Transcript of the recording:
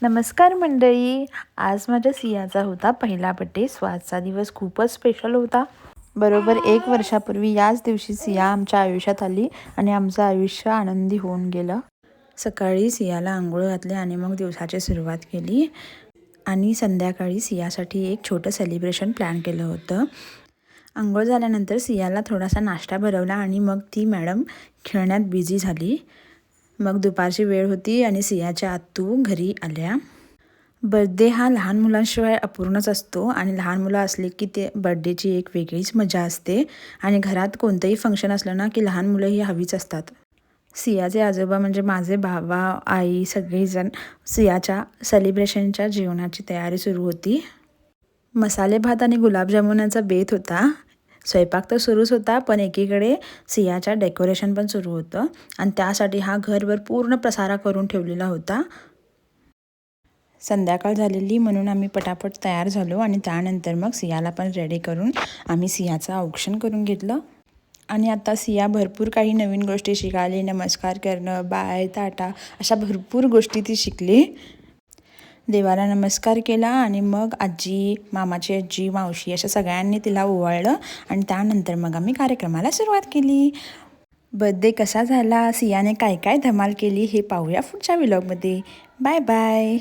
नमस्कार मंडळी. आज माझ्या सियाचा होता पहिला बड्डे. सो आजचा दिवस खूपच स्पेशल होता. बरोबर 1 वर्षापूर्वी याच दिवशी सिया आमच्या आयुष्यात आली आणि आमचं आयुष्य आनंदी होऊन गेलं. सकाळी सियाला आंघोळ घातली आणि मग दिवसाची सुरुवात केली आणि संध्याकाळी सियासाठी एक छोटं सेलिब्रेशन प्लॅन केलं होतं. आंघोळ झाल्यानंतर सियाला थोडासा नाश्ता भरवला आणि मग ती मॅडम खेळण्यात बिझी झाली. मग दुपारची वेळ होती आणि सियाच्या आत्तू घरी आल्या. बर्थडे हा लहान मुलांशिवाय अपूर्णच असतो आणि लहान मुलं असले की ते बर्थडेची एक वेगळीच मजा असते आणि घरात कोणतंही फंक्शन असलं ना की लहान मुलं ही हवीच असतात. सियाचे आजोबा म्हणजे माझे बाबा, आई सगळेजण सियाच्या सेलिब्रेशनच्या जेवणाची तयारी सुरू होती. मसाले भात आणि गुलाबजामुनाचा बेत होता. स्वयंपाक तर सुरूच होता, पण एकीकडे सियाच्या डेकोरेशन पण सुरू होतं आणि त्यासाठी हा घरभर पूर्ण पसारा करून ठेवलेला होता. संध्याकाळ झालेली म्हणून आम्ही पटापट तयार झालो आणि त्यानंतर मग सियाला पण रेडी करून आम्ही सियाचं औक्षण करून घेतलं. आणि आता सिया भरपूर काही नवीन गोष्टी शिकाली. नमस्कार करणं, बाय, टाटा अशा भरपूर गोष्टी ती शिकली. देवाला नमस्कार केला आणि मग आजी, मामाची आजी, मावशी अशा सगळ्यांनी तिला ओवाळलं आणि त्यानंतर मग आम्ही कार्यक्रमाला सुरुवात केली. बर्थडे कसा झाला, सियाने काय काय धमाल केली हे पाहूया पुढच्या व्लॉगमध्ये. Bye bye.